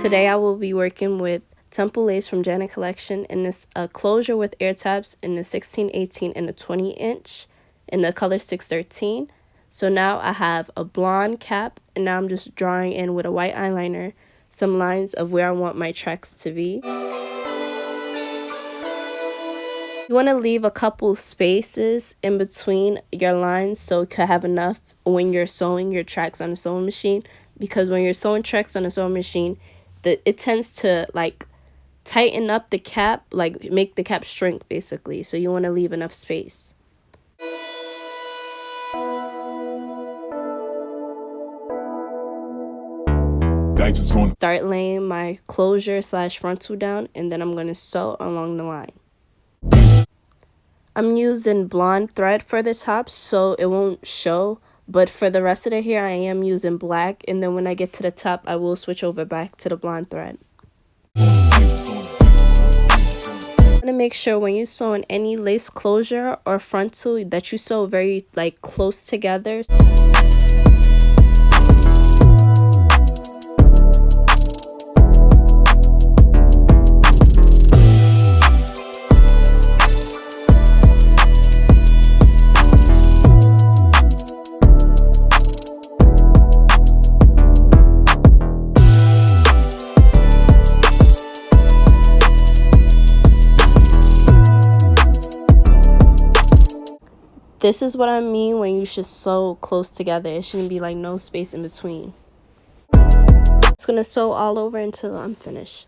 Today I will be working with Temple Lace from Janet Collection, and it's a closure with air tabs in the 16-18 and a 20-inch in the color 613. So now I have a blonde cap, and now I'm just drawing in with a white eyeliner some lines of where I want my tracks to be. You want to leave a couple spaces in between your lines so you can have enough when you're sewing your tracks on a sewing machine, because when you're sewing tracks on a sewing machine, it tends to like tighten up the cap, like make the cap shrink basically. So you want to leave enough space. Start laying my closure / frontal down, and then I'm going to sew along the line. I'm using blonde thread for the top so it won't show, but for the rest of the hair I am using black, and then when I get to the top I will switch over back to the blonde thread. You want to make sure when you sew in any lace closure or frontal that you sew very like close together. This is what I mean when you should sew close together. It shouldn't be like no space in between. I'm just gonna sew all over until I'm finished.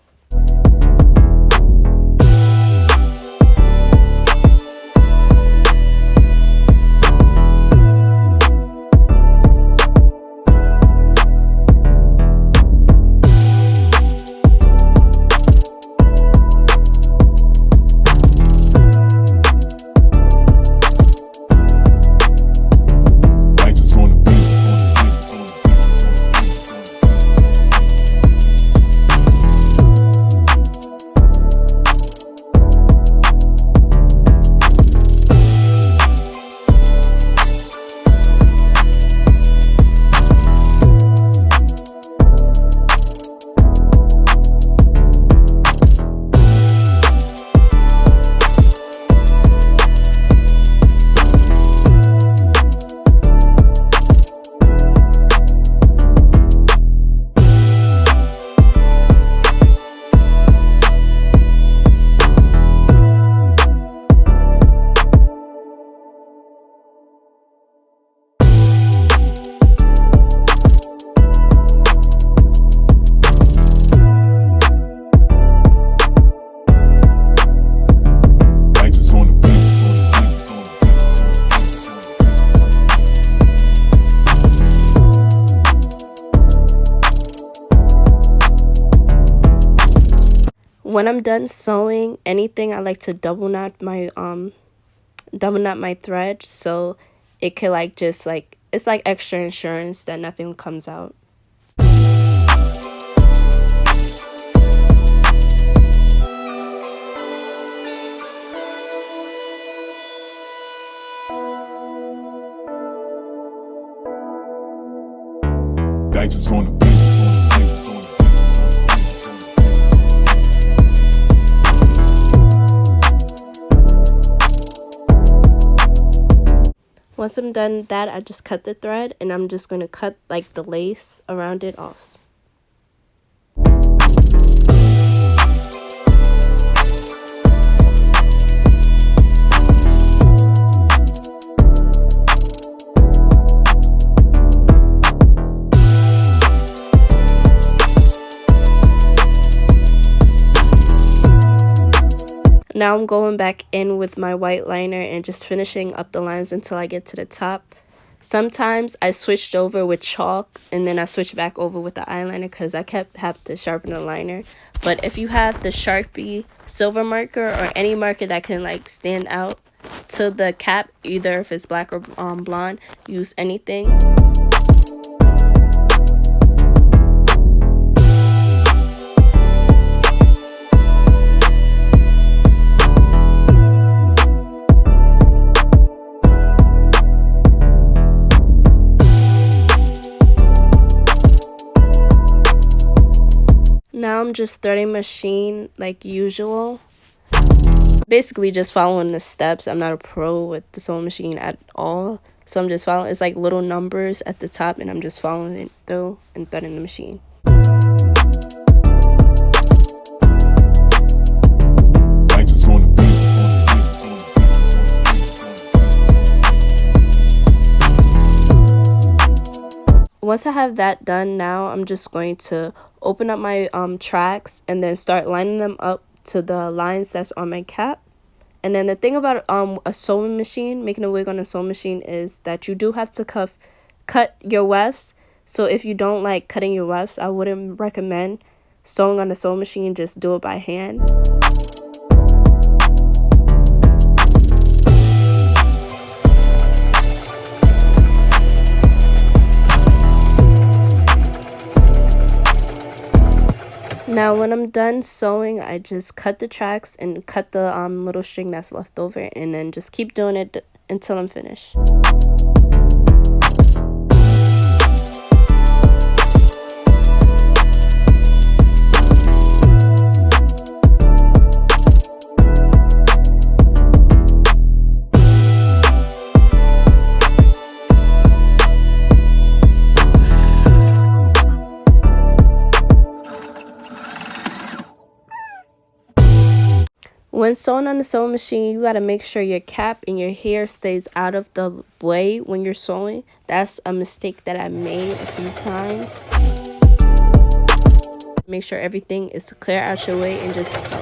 When I'm done sewing anything, I like to double knot my thread so it could like just like, it's like extra insurance that nothing comes out. On the beat. Once I'm done that, I just cut the thread, and I'm just going to cut like the lace around it off. Now I'm going back in with my white liner and just finishing up the lines until I get to the top. Sometimes I switched over with chalk and then I switched back over with the eyeliner because I have to sharpen the liner. But if you have the Sharpie silver marker or any marker that can like stand out to the cap, either if it's black or blonde, use anything. I'm just threading machine like usual. Basically just following the steps. I'm not a pro with the sewing machine at all. So I'm just following. It's like little numbers at the top, and I'm just following it through and threading the machine. Once I have that done, now I'm just going to open up my tracks and then start lining them up to the lines that's on my cap. And then the thing about a sewing machine, making a wig on a sewing machine, is that you do have to cut your wefts. So if you don't like cutting your wefts, I wouldn't recommend sewing on a sewing machine. Just do it by hand. Now when I'm done sewing, I just cut the tracks and cut the little string that's left over, and then just keep doing it until I'm finished. When sewing on the sewing machine, you gotta make sure your cap and your hair stays out of the way when you're sewing. That's a mistake that I made a few times. Make sure everything is clear out your way and just sew.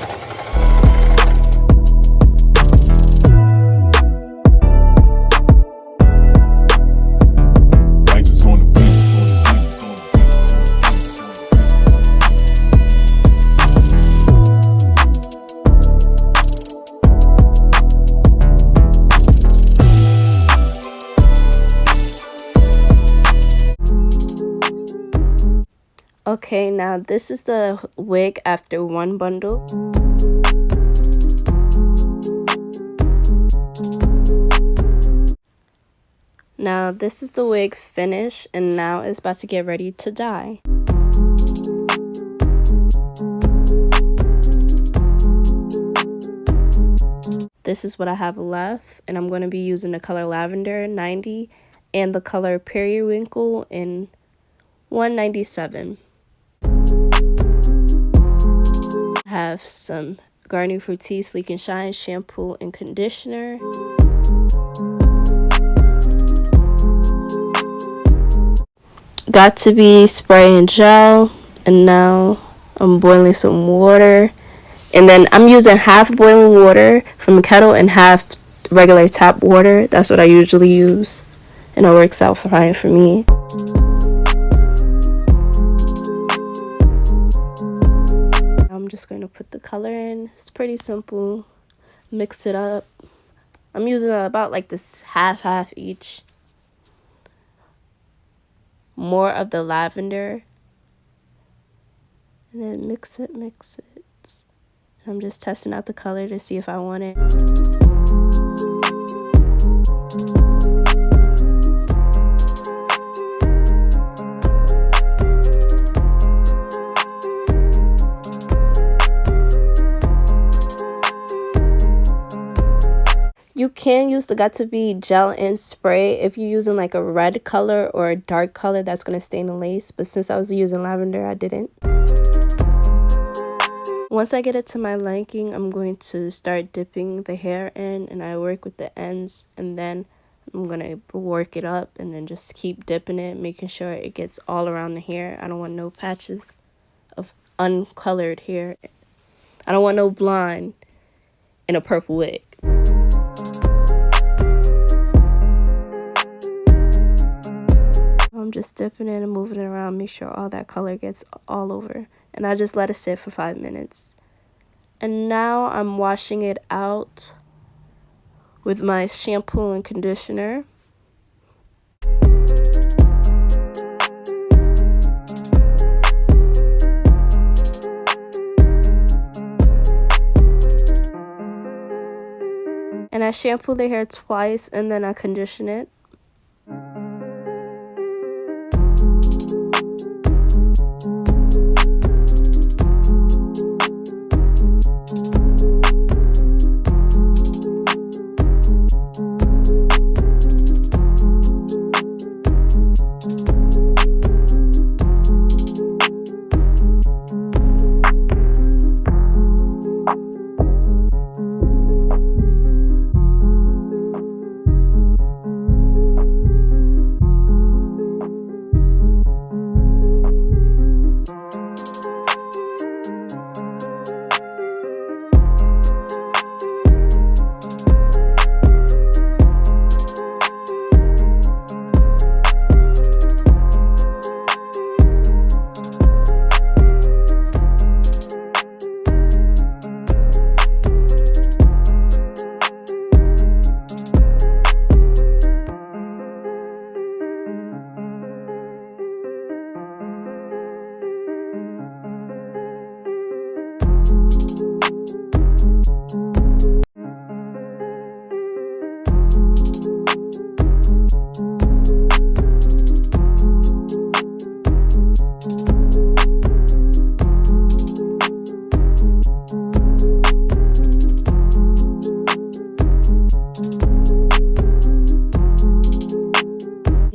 Okay, now this is the wig after one bundle. Now this is the wig finished, and now it's about to get ready to dye. This is what I have left, and I'm going to be using the color Lavender 90 and the color Periwinkle in 197. I have some Garnier Fructis Sleek and Shine shampoo and conditioner. Got to be spray and gel, and now I'm boiling some water. And then I'm using half boiling water from a kettle and half regular tap water. That's what I usually use, and it works out fine for me. I'm just going to put the color in. It's pretty simple. Mix it up. I'm using about like this half each. More of the lavender. And then mix it. I'm just testing out the color to see if I want it. You can use the Got to Be gel and spray if you're using like a red color or a dark color that's going to stain the lace. But since I was using lavender, I didn't. Once I get it to my liking, I'm going to start dipping the hair in, and I work with the ends, and then I'm going to work it up and then just keep dipping it, making sure it gets all around the hair. I don't want no patches of uncolored hair. I don't want no blonde in a purple wig. I'm just dipping it and moving it around, make sure all that color gets all over. And I just let it sit for 5 minutes. And now I'm washing it out with my shampoo and conditioner. And I shampoo the hair twice, and then I condition it.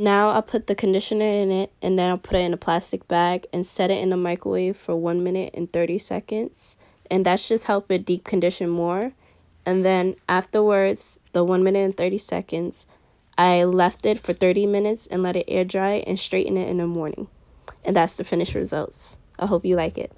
Now I'll put the conditioner in it, and then I'll put it in a plastic bag and set it in the microwave for 1 minute and 30 seconds. And that's just help it deep condition more. And then afterwards, the 1 minute and 30 seconds, I left it for 30 minutes and let it air dry and straighten it in the morning. And that's the finished results. I hope you like it.